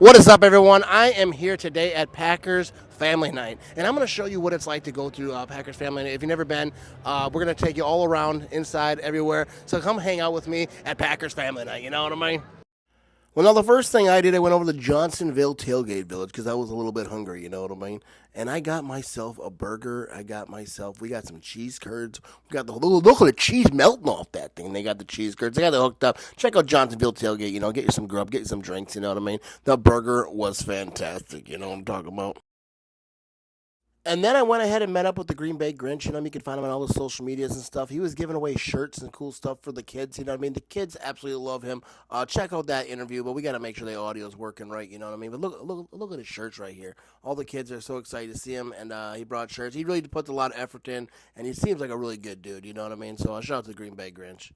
What is up, everyone? I am here today at Packers Family Night, and I'm going to show you what it's like to go through Packers Family Night. If you've never been, we're going to take you all around, inside, everywhere. So come hang out with me at Packers Family Night. You know what I mean? Well, now the first thing I did, I went over to Johnsonville Tailgate Village because I was a little bit hungry, you know what I mean? And I got myself a burger. We got some cheese curds. We got look at the cheese melting off that thing. They got the cheese curds. They got it hooked up. Check out Johnsonville Tailgate, get you some grub, get you some drinks, you know what I mean? The burger was fantastic, you know what I'm talking about? And then I went ahead and met up with the Green Bay Grinch. You can find him on all the social medias and stuff. He was giving away shirts and cool stuff for the kids. You know what I mean? The kids absolutely love him. Check out that interview, but we got to make sure the audio's working right. You know what I mean? But look at his shirts right here. All the kids are so excited to see him, and he brought shirts. He really puts a lot of effort in, and he seems like a really good dude. You know what I mean? So shout out to the Green Bay Grinch.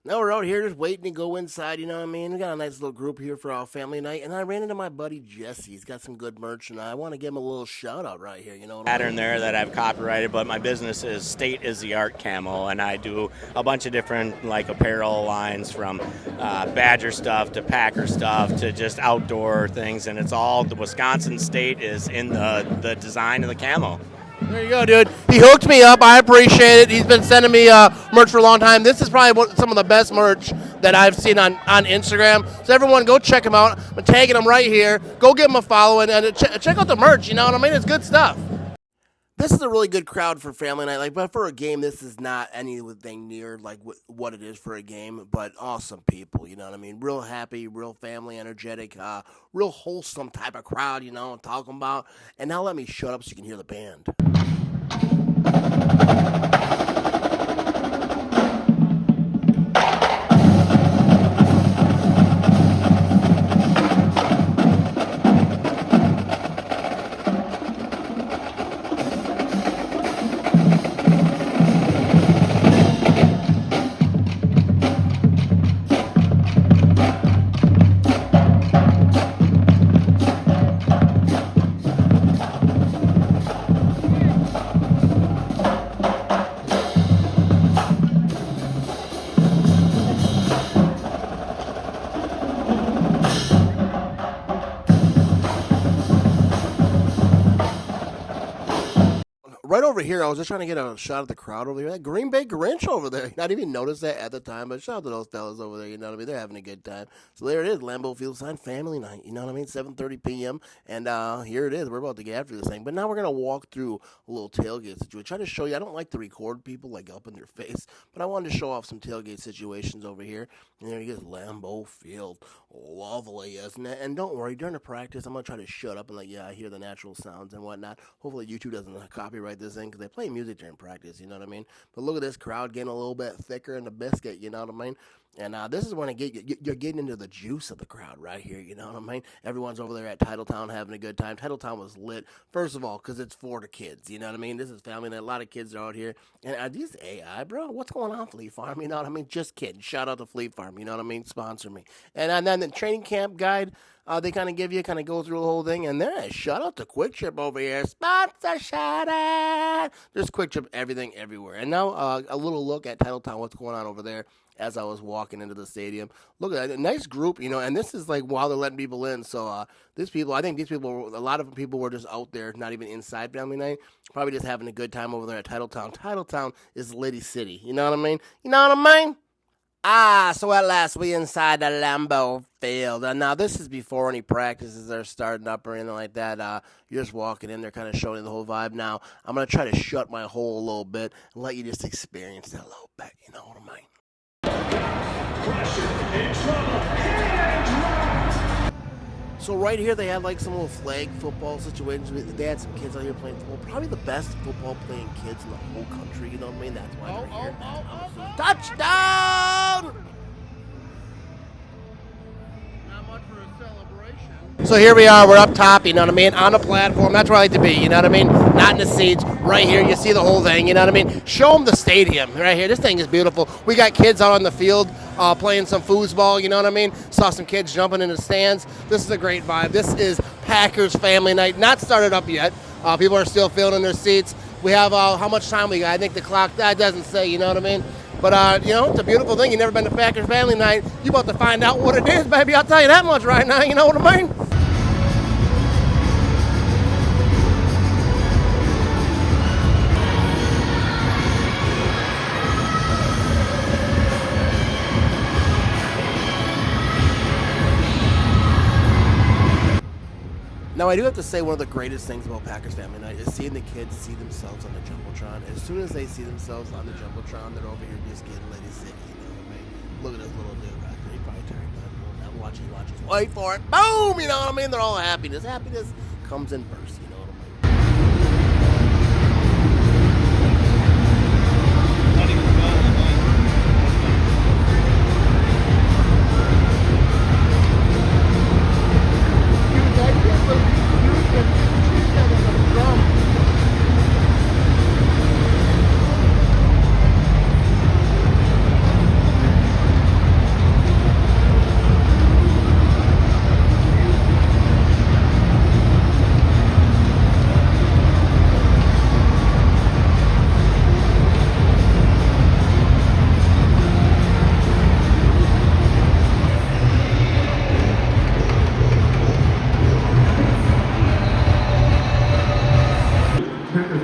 Now we're out here just waiting to go inside, you know what I mean? We got a nice little group here for our family night, and I ran into my buddy Jesse. He's got some good merch, and I want to give him a little shout out right here, you know what I mean? Pattern there that I've copyrighted, but my business is State is the Art Camo, and I do a bunch of different apparel lines from Badger stuff to Packer stuff to just outdoor things, and it's all the Wisconsin State is in the design of the camo. There you go, dude. He hooked me up. I appreciate it. He's been sending me merch for a long time. This is probably some of the best merch that I've seen on Instagram. So everyone, go check him out. I'm tagging him right here. Go give him a follow and check out the merch. You know what I mean? It's good stuff. This is a really good crowd for family night. But for a game, this is not anything near what it is for a game. But awesome people, you know what I mean? Real happy, real family, energetic, real wholesome type of crowd. You know what I'm talking about? And now let me shut up so you can hear the band. Right over here, I was just trying to get a shot of the crowd over here. That Green Bay Grinch over there. Not even noticed that at the time, but shout out to those fellas over there. You know what I mean? They're having a good time. So there it is, Lambeau Field sign family night. You know what I mean? 7:30 p.m. And here it is. We're about to get after this thing. But now we're gonna walk through a little tailgate situation. Try to show you. I don't like to record people up in their face, but I wanted to show off some tailgate situations over here. And there you go, Lambeau Field. Lovely, isn't it? And don't worry, during the practice, I'm gonna try to shut up and I hear the natural sounds and whatnot. Hopefully, YouTube doesn't copyright this thing because they play music during practice. You know what I mean? But look at this crowd getting a little bit thicker in the biscuit. You know what I mean? And this is when you're getting into the juice of the crowd right here. You know what I mean? Everyone's over there at Titletown having a good time. Titletown was lit, first of all, because it's for the kids. You know what I mean? This is family night. A lot of kids are out here. And are these AI, bro? What's going on, Fleet Farm? You know what I mean? Just kidding. Shout out to Fleet Farm. You know what I mean? Sponsor me. And then the training camp guide, they kind of go through the whole thing. And then shout out to Quick Trip over here. Sponsor shout out. There's Quick Trip everything everywhere. And now a little look at Titletown, what's going on over there. As I was walking into the stadium, look at that, a nice group, and this is while they're letting people in. So I think a lot of people were just out there, not even inside family night, probably just having a good time over there at Titletown. Titletown is Liddy City, you know what I mean? You know what I mean? So at last we inside the Lambeau Field. And now this is before any practices are starting up or anything like that. You're just walking in there, kind of showing the whole vibe. Now I'm gonna try to shut my hole a little bit and let you just experience that a little bit. You know what I mean? So right here they had some little flag football situations. They had some kids out here playing football. Probably the best football playing kids in the whole country. You know what I mean? That's why they're here. Touchdown! Not much for a celebration. So here we are. We're up top. You know what I mean? On the platform. That's where I like to be. You know what I mean? Not in the seats. Right here, you see the whole thing. You know what I mean? Show them the stadium right here. This thing is beautiful. We got kids out on the field playing some foosball. You know what I mean? Saw some kids jumping in the stands. This is a great vibe. This is Packers family night. Not started up yet. People are still filling in their seats. We have how much time we got? I think the clock that doesn't say. You know what I mean? But it's a beautiful thing. You never been to Packers family night. You about to find out what it is, baby. I'll tell you that much right now. You know what I mean? Now, I do have to say one of the greatest things about Packers Family Night is seeing the kids see themselves on the Jumbotron. As soon as they see themselves on the Jumbotron, they're over here just getting Lady City. Look at this little dude right there. He probably turned that. I'm watching. Wait for it. Boom! You know what I mean? They're all happiness. Happiness comes in bursts. You know what I mean?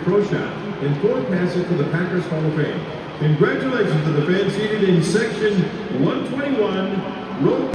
Pro Shop and Ford passes to the Packers Hall of Fame. Congratulations to the fans seated in section 121, row.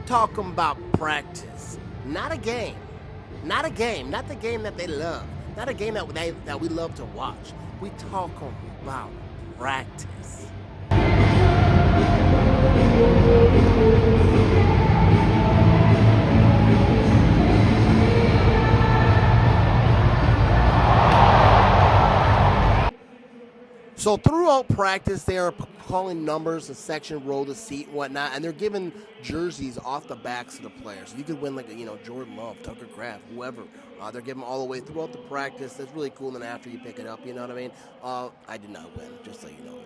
Talking about practice, not a game, not the game that they love, not a game that we love to watch. We talking about practice. So throughout practice, they are calling numbers, the section, row, the seat, and whatnot, and they're giving jerseys off the backs of the players. So you could win like Jordan Love, Tucker Kraft, whoever. They're giving all the way throughout the practice. That's really cool. And then after you pick it up, you know what I mean? I did not win, just so you know.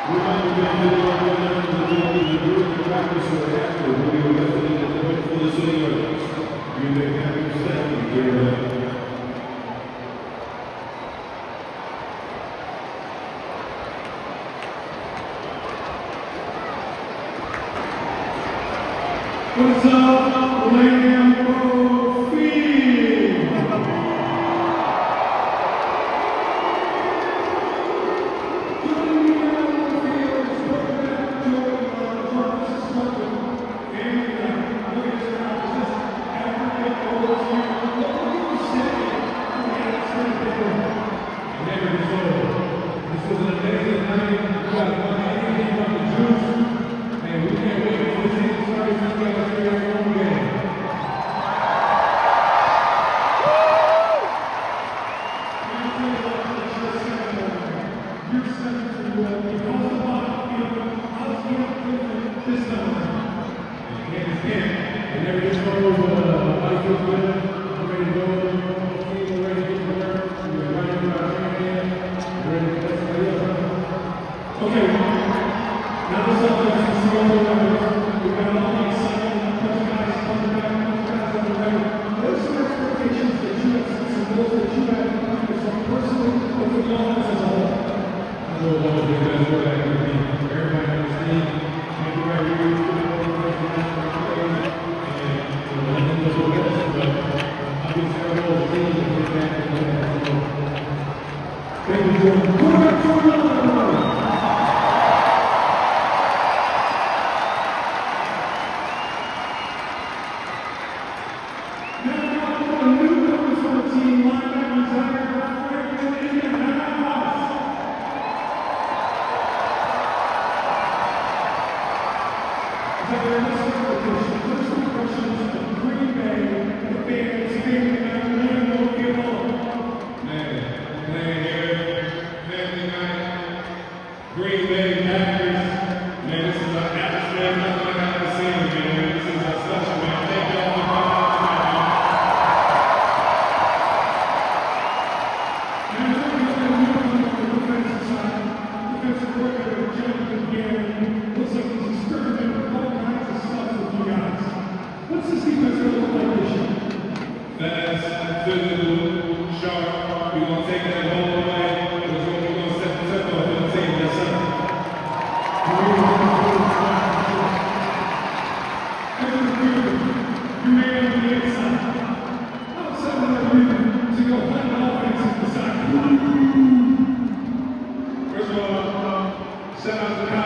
What's up,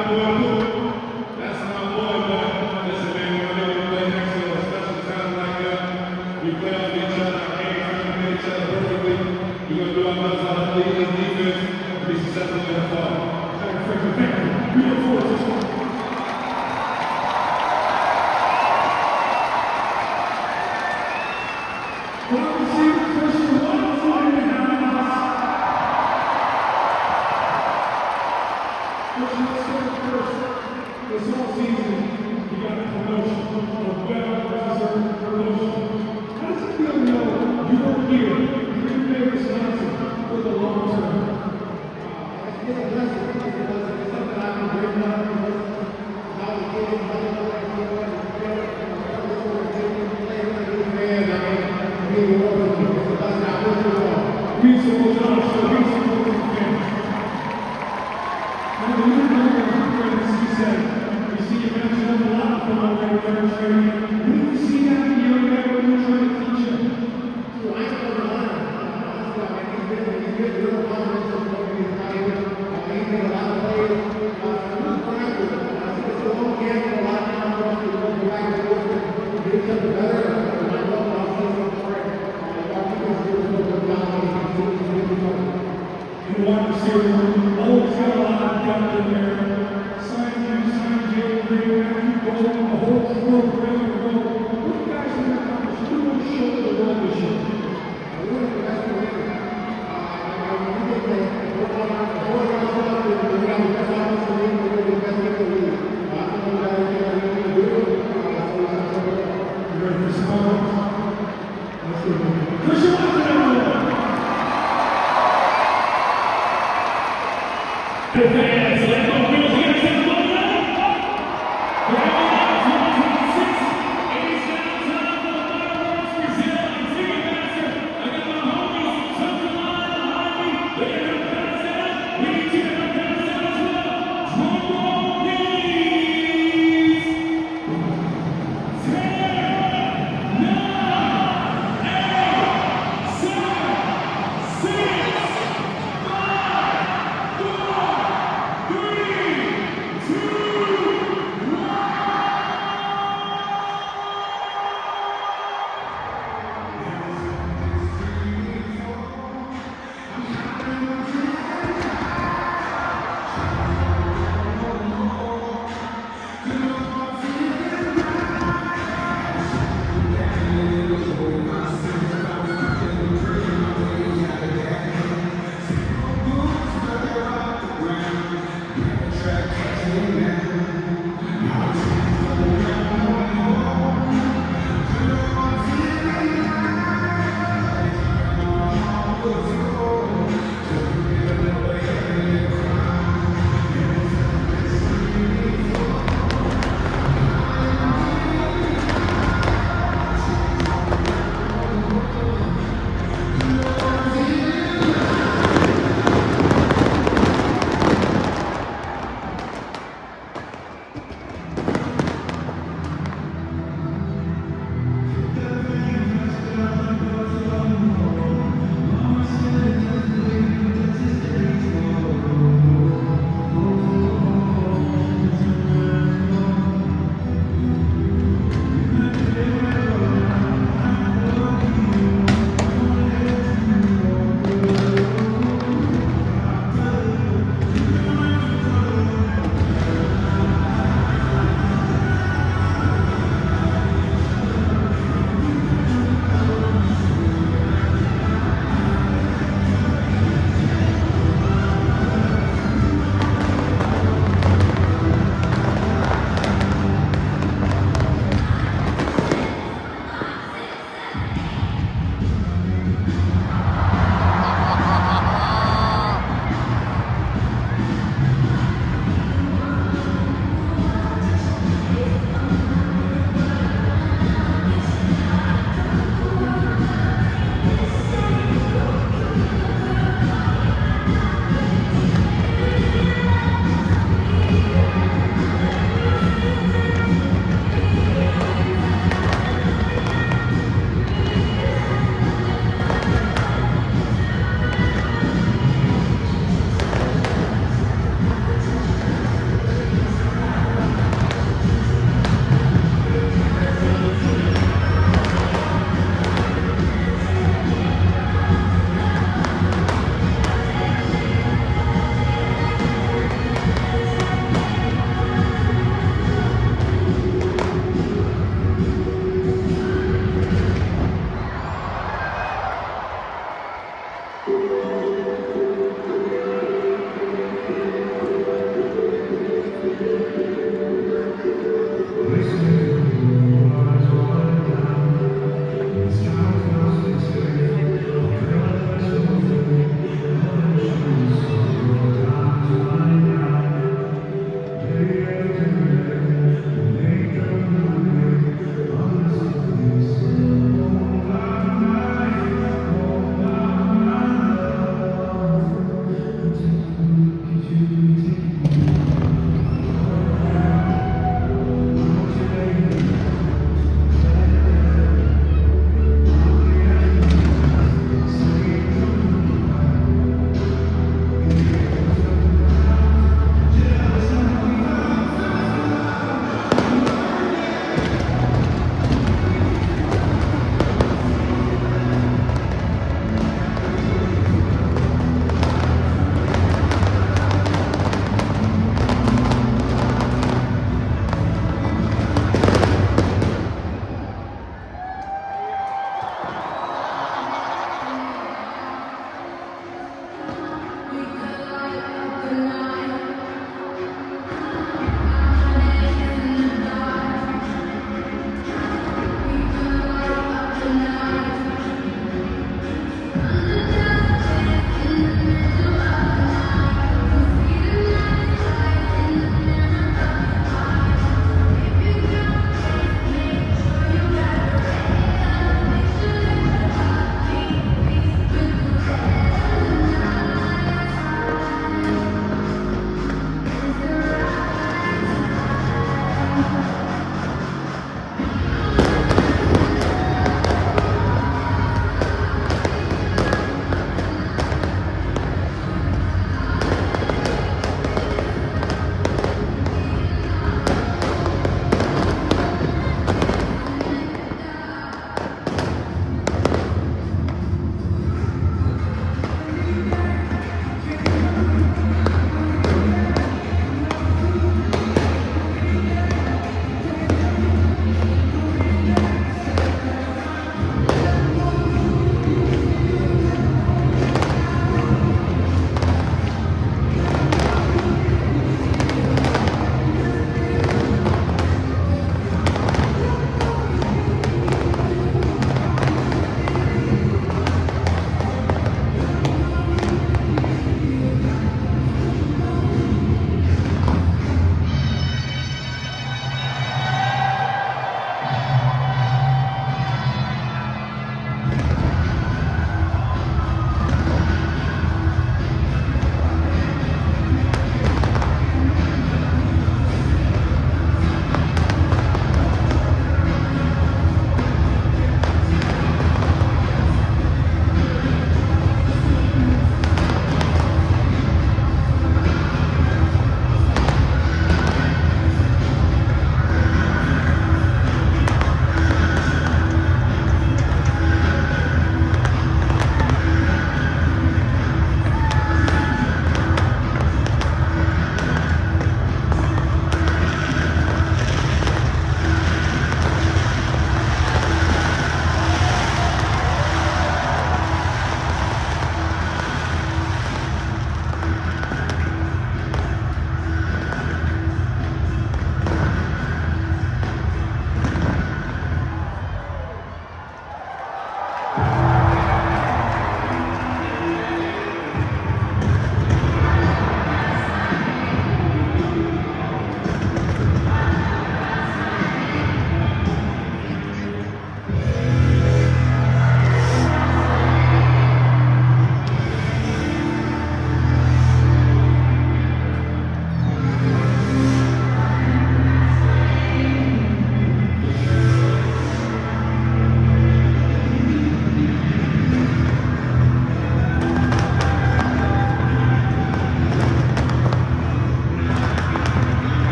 Lambeau Field? Fans, Lambeau Field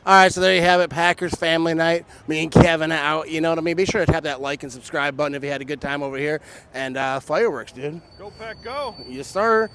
All right, so there you have it, Packers family night. Me and Kevin out, you know what I mean? Be sure to tap that like and subscribe button if you had a good time over here. And fireworks, dude. Go Pack, go! Yes, sir.